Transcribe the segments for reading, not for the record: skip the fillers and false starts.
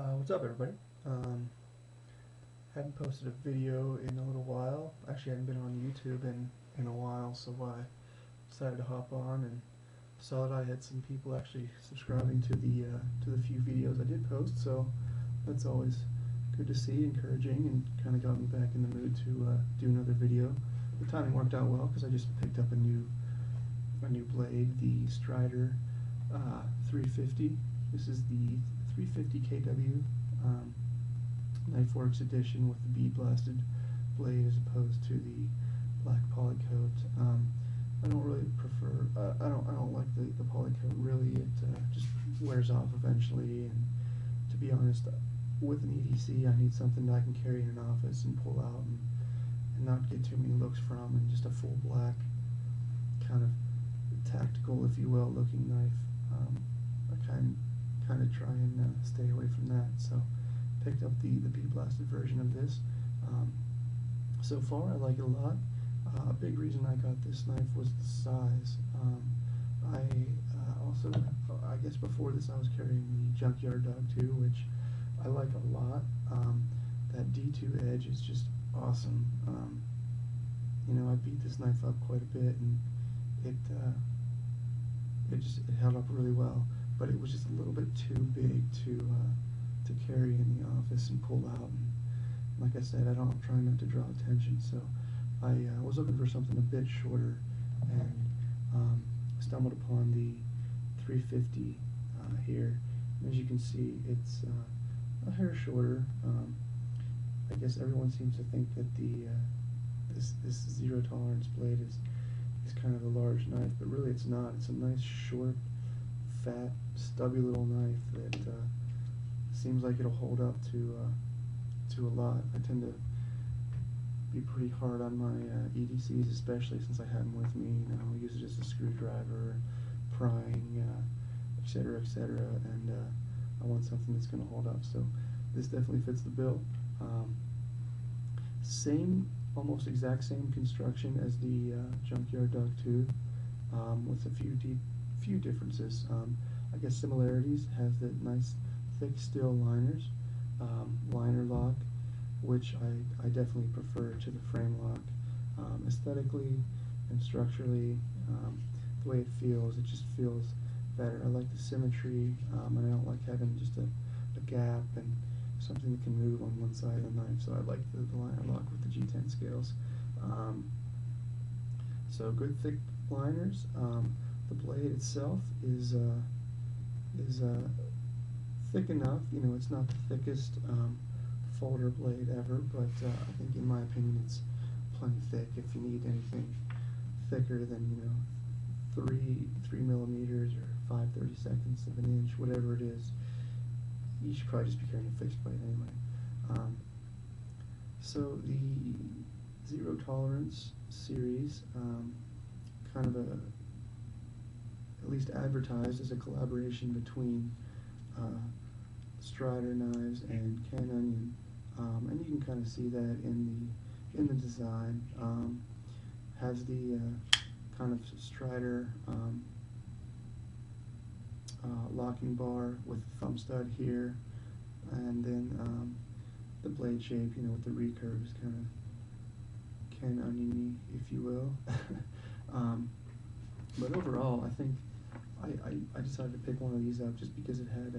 What's up, everybody? Hadn't posted a video in a little while. Actually, I hadn't been on YouTube in a while, so I decided to hop on and saw that I had some people actually subscribing to the few videos I did post. So that's always good to see, encouraging, and kind of got me back in the mood to do another video. The timing worked out well because I just picked up a new blade, the Strider 350. This is the 350 kW Knifeworks edition with the bead blasted blade as opposed to the black polycoat. I don't really prefer. I don't like the polycoat really. It just wears off eventually. And to be honest, with an EDC, I need something that I can carry in an office and pull out and not get too many looks from. And just a full black kind of tactical, if you will, looking knife. I kind of try and stay away from that. So picked up the bead blasted version of this. So far I like it a lot. A big reason I got this knife was the size. I guess before this I was carrying the Junkyard Dog 2, which I like a lot. That D2 edge is just awesome. I beat this knife up quite a bit, and it held up really well, but it was just a little bit too big to carry in the office and pull out. And like I said, I'm trying not to draw attention, so I was looking for something a bit shorter, and stumbled upon the 350 here. And as you can see, it's a hair shorter. I guess everyone seems to think that this zero tolerance blade is kind of a large knife, but really it's not. It's a nice, short, fat, stubby little knife that seems like it'll hold up to a lot. I tend to be pretty hard on my EDCs, especially since I have them with me. I use it as a screwdriver, prying, etc., and I want something that's going to hold up. So this definitely fits the bill. Almost exact same construction as the Junkyard Dog 2, with a few differences. I guess similarities: has the nice thick steel liners, liner lock, which I definitely prefer to the frame lock. Aesthetically and structurally, the way it just feels better. I like the symmetry, and I don't like having just a gap and something that can move on one side of the knife, so I like the liner lock with the G10 scales. So good thick liners. The blade itself is thick enough. It's not the thickest folder blade ever, but I think, in my opinion, it's plenty thick. If you need anything thicker than 3 millimeters or 5/32 of an inch, whatever it is, you should probably just be carrying a fixed blade anyway. So the Zero Tolerance series, kind of at least advertised as a collaboration between Strider Knives and Can Onion, and you can kind of see that in the design. Has the kind of Strider locking bar with the thumb stud here, and then the blade shape, with the recurves, kind of Can Onion-y, if you will. But overall, I think I decided to pick one of these up just because it had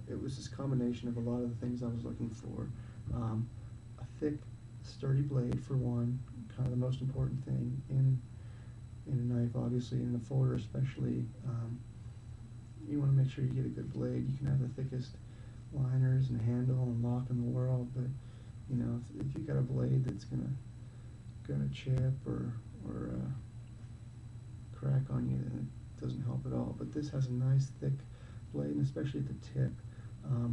it was this combination of a lot of the things I was looking for. A thick, sturdy blade for one, kind of the most important thing in a knife, obviously, in a folder especially. You want to make sure you get a good blade. You can have the thickest liners and handle and lock in the world, but if you got a blade that's gonna chip or crack on you, then it doesn't help at all. But this has a nice thick blade, and especially at the tip.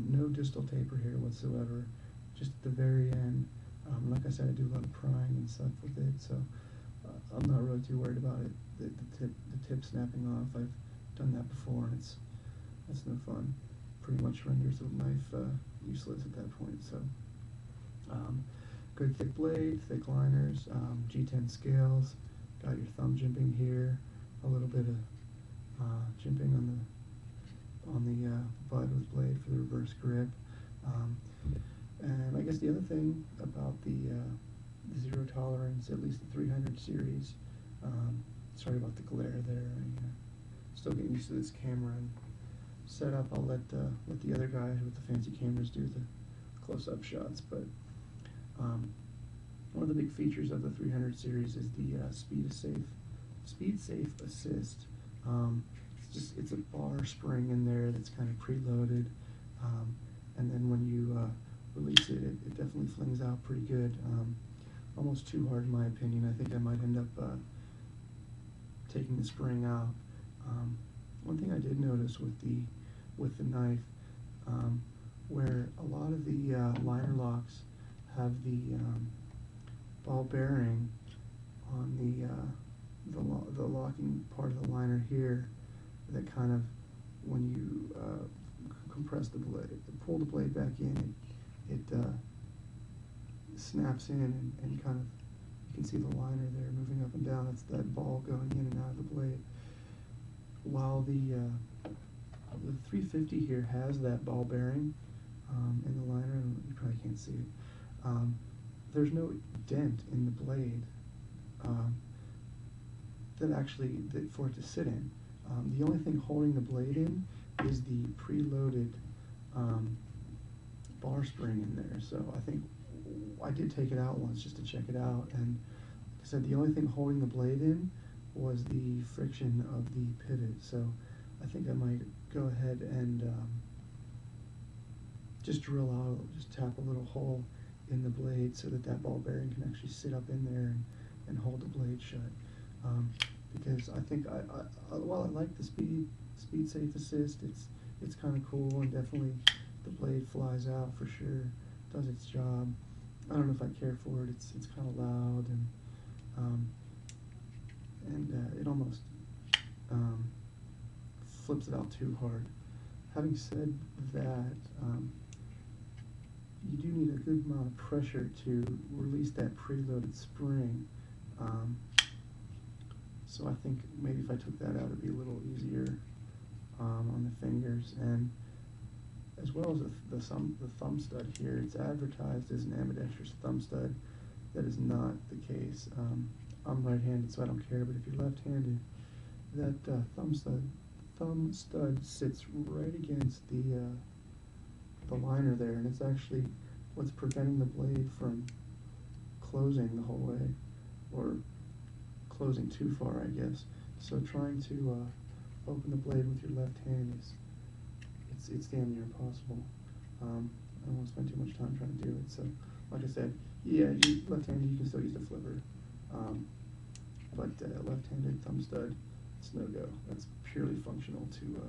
No distal taper here whatsoever, just at the very end. Like I said, I do a lot of prying and stuff with it, so I'm not really too worried about it. The tip snapping off. I've done that before, and that's no fun. Pretty much renders the knife useless at that point. So good thick blade, thick liners, G10 scales. Got your thumb jimping here, a little bit of jimping on the butt with blade for the reverse grip. And I guess the other thing about the zero tolerance, at least the 300 series, sorry about the glare there. I'm still getting used to this camera and setup. I'll let the other guys with the fancy cameras do the close-up shots. But one of the big features of the 300 series is the speed safe assist. It's a bar spring in there that's kind of preloaded, and then when you release it, it definitely flings out pretty good. Almost too hard in my opinion. I think I might end up taking the spring out. One thing I did notice with the knife, where a lot of the liner locks have the ball bearing on the locking part of the liner here, that kind of, when you compress the blade, pull the blade back in, it snaps in and kind of, you can see the liner there moving up and down. That's that ball going in and out of the blade. While the 350 here has that ball bearing in the liner, and you probably can't see it. There's no dent in the blade for it to sit in. The only thing holding the blade in is the preloaded bar spring in there. So I think I did take it out once just to check it out, and like I said, the only thing holding the blade in was the friction of the pivot. So I think I might go ahead and just tap a little hole in the blade so that ball bearing can actually sit up in there and hold the blade shut. Because I think while I like the speed safe assist, it's kind of cool, and definitely the blade flies out for sure, does its job. I don't know if I care for it. It's kind of loud, and it almost flips it out too hard. Having said that, you do need a good amount of pressure to release that preloaded spring. So I think maybe if I took that out, it'd be a little easier on the fingers. And as well as the thumb stud here, it's advertised as an ambidextrous thumb stud. That is not the case. I'm right-handed, so I don't care. But if you're left-handed, that thumb stud sits right against the liner there, and it's actually what's preventing the blade from closing the whole way, or closing too far, I guess. So trying to open the blade with your left hand it's damn near impossible. I don't want to spend too much time trying to do it. So, like I said, yeah, left-handed you can still use the flipper, but left-handed thumb stud, it's no go. That's purely functional to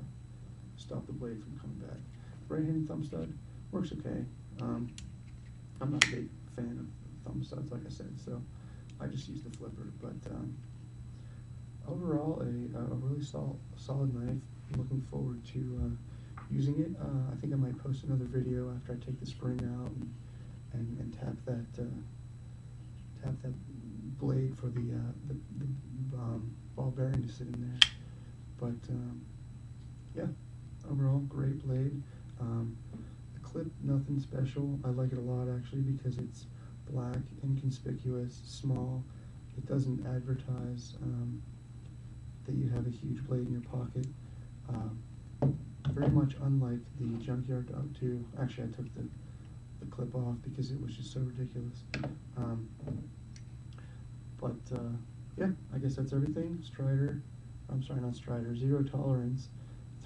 stop the blade from coming back. Right-handed thumb stud works okay. I'm not a big fan of thumb studs, like I said, so I just use the flipper. But overall, a really solid knife. I'm looking forward to using it. I think I might post another video after I take the spring out and tap that blade for the ball bearing to sit in there. But yeah, overall great blade. The clip, nothing special. I like it a lot actually because it's black, inconspicuous, small. It doesn't advertise that you have a huge blade in your pocket. Very much unlike the Junkyard Dog 2. Actually, I took the clip off because it was just so ridiculous. Yeah, I guess that's everything. Zero tolerance,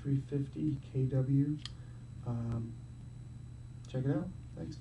350 kW. Check it out. Thanks.